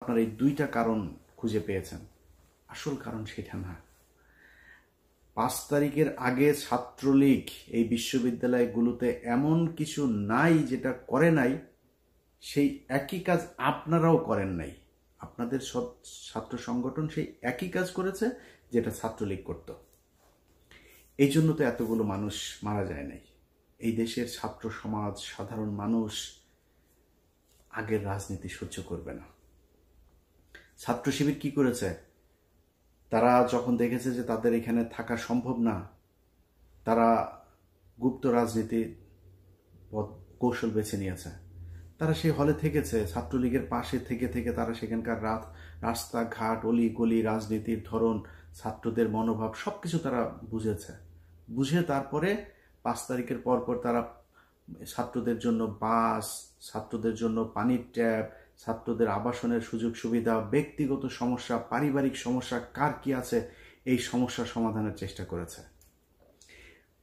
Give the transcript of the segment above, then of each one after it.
আপনার এই দুইটা কারণ খুঁজে পেয়েছেন, আসল কারণ সেটা না। 5 তারিখের আগে ছাত্রলীগ এই বিশ্ববিদ্যালয়গুলোতে এমন কিছু নাই যেটা করে নাই, সেই একই কাজ আপনারাও করেন নাই। আপনাদের সব ছাত্র সংগঠন সেই একই কাজ করেছে যেটা ছাত্রলীগ করত। এই জন্য তো এতগুলো মানুষ মারা যায় নাই। এই দেশের ছাত্র সমাজ, সাধারণ মানুষ আগের রাজনীতি সহ্য করবে না। ছাত্র শিবির কি করেছে? তারা যখন দেখেছে যে তাদের এখানে থাকা সম্ভব না, তারা গুপ্ত রাজনীতি কৌশল বেছে নিয়েছে। তারা সেই হলে থেকেছে, ছাত্রলীগের পাশে থেকে থেকে তারা সেখানকার রাস্তাঘাট, অলি গলি, রাজনীতির ধরন, ছাত্রদের মনোভাব সবকিছু তারা বুঝেছে। বুঝে তারপরে 5 তারিখের পরপর তারা ছাত্রদের জন্য বাস, ছাত্রদের জন্য পানির ট্যাপ, ছাত্রদের আবাসনের সুযোগ সুবিধা, ব্যক্তিগত সমস্যা, পারিবারিক সমস্যা কার কি আছে, এই সমস্যা সমাধানের চেষ্টা করেছে।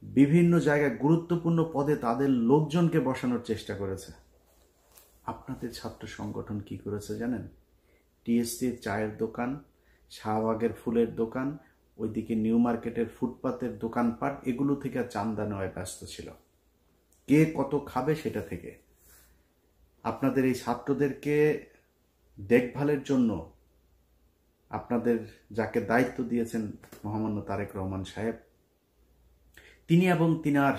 বিভিন্ন জায়গায় গুরুত্বপূর্ণ পদে তাদের লোকজনকে বসানোর চেষ্টা করেছে। আপনাদের ছাত্র সংগঠন কি করেছে জানেন? টিএসসির চায়ের দোকান, শাহবাগের ফুলের দোকান, ওইদিকে নিউ মার্কেটের ফুটপাতের দোকানপাট, এগুলো থেকে চান্দা নেওয়ায় ব্যস্ত ছিল। কে কত খাবে সেটা থেকে। আপনাদের এই ছাত্রদেরকে দেখভালের জন্য আপনাদের যাকে দায়িত্ব দিয়েছেন মহামান্য তারেক রহমান সাহেব, তিনি এবং তিনার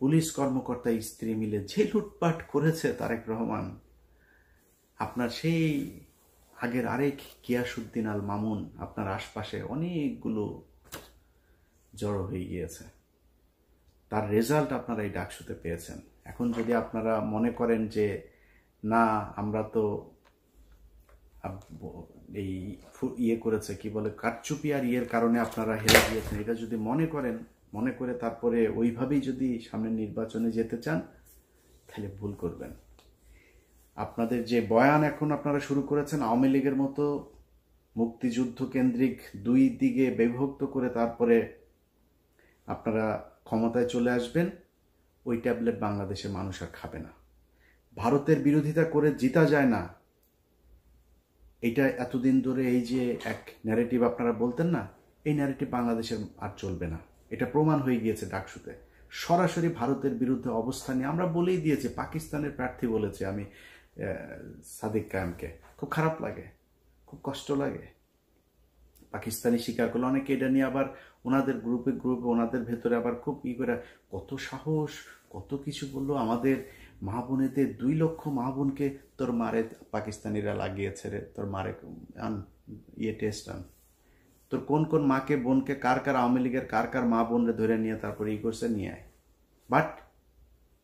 পুলিশ কর্মকর্তা স্ত্রী মিলে যে লুটপাট করেছে তারেক রহমান, আপনার সেই আগের আরেক গিয়াসউদ্দিন আল মামুন আপনার আশপাশে অনেকগুলো জড়ো হয়ে গিয়েছে। তার রেজাল্ট আপনারা এই ডাকসুতে পেয়েছেন। এখন যদি আপনারা মনে করেন যে না, আমরা তো এই করেছে কি বলে কারচুপি আর কারণে আপনারা হেরে গিয়েছেন, এটা যদি মনে করেন, মনে করে তারপরে ওইভাবেই যদি সামনের নির্বাচনে যেতে চান, তাহলে ভুল করবেন। আপনাদের যে বয়ান এখন আপনারা শুরু করেছেন, আওয়ামী লীগের মতো মুক্তিযুদ্ধ কেন্দ্রিক দুই দিকে বিভক্ত করে তারপরে আপনারা ক্ষমতায় চলে আসবেন, ওই ট্যাবলেট বাংলাদেশের মানুষ আর খাবে না। ভারতের বিরোধিতা করে জিতা যায় না, এটা এতদিন ধরে এই যে এক ন্যারেটিভ আপনারা বলতেন না, এই ন্যারেটিভ বাংলাদেশের আর চলবে না। এটা প্রমাণ হয়ে গিয়েছে ডাকসুতে। সরাসরি ভারতের বিরুদ্ধে অবস্থান নিয়ে আমরা বলেই দিয়েছি। পাকিস্তানের প্রার্থী বলেছে আমি সাদিক কায়েমকে, খুব খারাপ লাগে, খুব কষ্ট লাগে। পাকিস্তানি স্বীকার করলো, অনেকে এটা নিয়ে আবার ওনাদের গ্রুপে ওনাদের ভেতরে আবার খুব করে কত সাহস, কত কিছু বললো। আমাদের মা বোনেদের 2 লক্ষ মা বোনকে তোর মারে পাকিস্তানিরা লাগিয়েছে রে, তোর মারে আন টেস্ট আন, তোর কোন কোন মাকে বোনকে কার কার আওয়ামী লীগের কার কার মা বোনরে ধরে নিয়ে তারপরে করছে নিয়ে আয়। বাট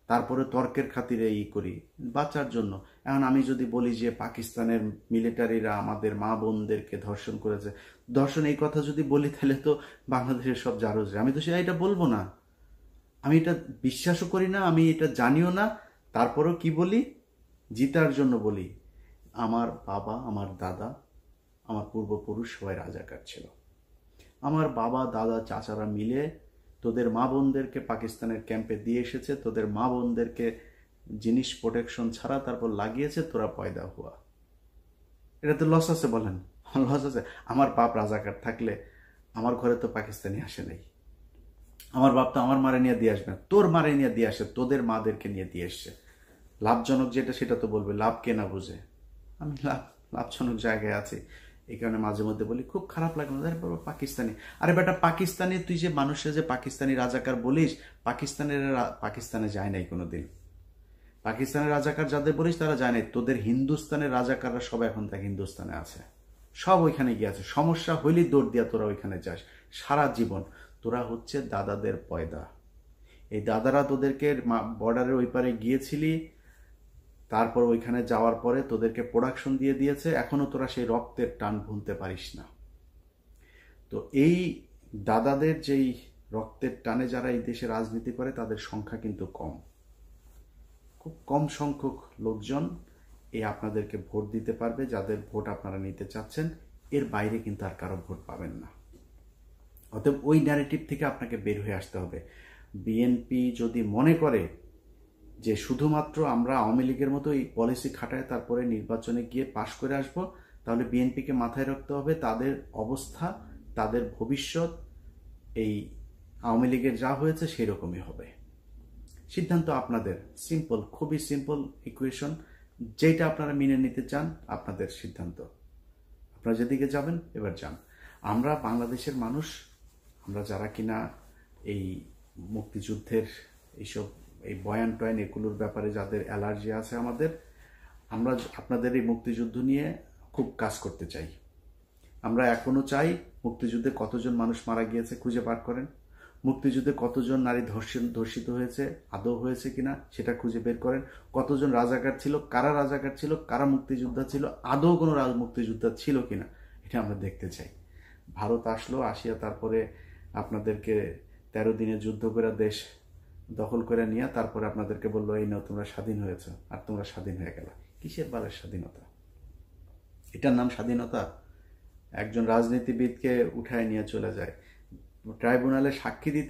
তারপরে তর্কের খাতিরে করি বাঁচার জন্য। এখন আমি যদি বলি যে পাকিস্তানের মিলিটারিরা আমাদের মা বোনদেরকে ধর্ষণ করেছে, ধর্ষণ এই কথা যদি বলি তাহলে তো বাংলাদেশের সব জারজ। আমি তো এটা বলবো না, আমি এটা বিশ্বাসও করি না, আমি এটা জানিও না। তারপরেও কি বলি? জিতার জন্য বলি, আমার বাবা, আমার দাদা, আমার পূর্বপুরুষ সবাই রাজাকার ছিল। আমার বাবা, দাদা, চাচারা মিলে তোদের মা বোনদেরকে পাকিস্তানের ক্যাম্পে দিয়ে এসেছে, তোদের মা বোনদেরকে জিনিস প্রোটেকশন ছাড়া তারপর লাগিয়েছে, তোরা পয়দা হুয়া। এটা তো লস আছে, বলেন লস আছে? আমার বাপ রাজাকার থাকলে আমার ঘরে তো পাকিস্তানি আসে নাই। আমার বাপ তো আমার মারে নিয়ে দিয়ে আসবে না, তোর মারে নিয়ে দিয়ে আসে, তোদের মাদেরকে নিয়ে দিয়ে এসছে। লাভজনক যেটা সেটা তো বলবে, লাভ কে না বুঝে। আমি লাভজনক জায়গায় আছি, এই কারণে মাঝে মধ্যে বলি খুব খারাপ লাগে না পাকিস্তানি। আরে বেটা, পাকিস্তানি তুই যে মানুষের যে পাকিস্তানি রাজাকার বলিস, পাকিস্তানে যায় নাই কোনোদিন। পাকিস্তানের রাজাকার যাদের বলিস তারা যায় নাই। তোদের হিন্দুস্তানের রাজাকাররা সব এখন তাকে হিন্দুস্তানে আছে, সব ওইখানে গিয়ে আছে। সমস্যা হইলেই দৌড় দিয়া তোরা ওইখানে যাস সারা জীবন। তোরা হচ্ছে দাদাদের পয়দা। এই দাদারা তোদেরকে বর্ডারের ওই পারে গিয়েছিলি, তারপর ওইখানে যাওয়ার পরে তোদেরকে প্রোডাকশন দিয়ে দিয়েছে, এখনো তোরা সেই রক্তের টান ভুলতে পারিস না। তো এই দাদাদের যেই রক্তের টানে যারা এই দেশে রাজনীতি করে তাদের সংখ্যা কিন্তু কম, খুব কম সংখ্যক লোকজন এই আপনাদেরকে ভোট দিতে পারবে, যাদের ভোট আপনারা নিতে চাচ্ছেন। এর বাইরে কিন্তু আর কারো ভোট পাবেন না। অতএব ওই ন্যারেটিভ থেকে আপনাকে বের হয়ে আসতে হবে। বিএনপি যদি মনে করে যে শুধুমাত্র আমরা আওয়ামী লীগের মতো এই পলিসি খাটায় তারপরে নির্বাচনে গিয়ে পাশ করে আসব, তাহলে বিএনপিকে মাথায় রাখতে হবে তাদের অবস্থা, তাদের ভবিষ্যৎ এই আওয়ামী লীগের যা হয়েছে সেই রকমই হবে। সিদ্ধান্ত আপনাদের, সিম্পল, খুবই সিম্পল ইকুয়েশন। যেটা আপনারা মেনে নিতে চান আপনাদের সিদ্ধান্ত, আপনারা যেদিকে যাবেন এবার যান। আমরা বাংলাদেশের মানুষ, আমরা যারা কিনা এই মুক্তিযুদ্ধের এইসব এই বয়ান টয়ান এগুলোর ব্যাপারে যাদের অ্যালার্জি আছে আমাদের, আমরা আপনাদের এই মুক্তিযুদ্ধ নিয়ে খুব কাজ করতে চাই। আমরা এখনো চাই মুক্তিযুদ্ধে কতজন মানুষ মারা গিয়েছে খুঁজে বার করেন, মুক্তিযুদ্ধে কতজন নারী ধর্ষিত হয়েছে, আদৌ হয়েছে কিনা সেটা খুঁজে বের করেন, কতজন রাজাকার ছিল, কারা মুক্তিযোদ্ধা ছিল, আদৌ কোনো মুক্তিযোদ্ধা ছিল কিনা এটা আমরা দেখতে চাই। ভারত আসলো, আসিয়া তারপরে আপনাদেরকে 13 দিনে যুদ্ধ করে দেশ দখল করে নিয়ে তারপরে আপনাদেরকে বললো এই নাও তোমরা স্বাধীন হয়েছ, আর তোমরা স্বাধীন হয়ে গেল। কিসের বালের স্বাধীনতা? এটার নাম স্বাধীনতা? একজন রাজনীতিবিদকে উঠায় নিয়ে চলে যায়, ট্রাইব্যুনালে সাক্ষী দিতে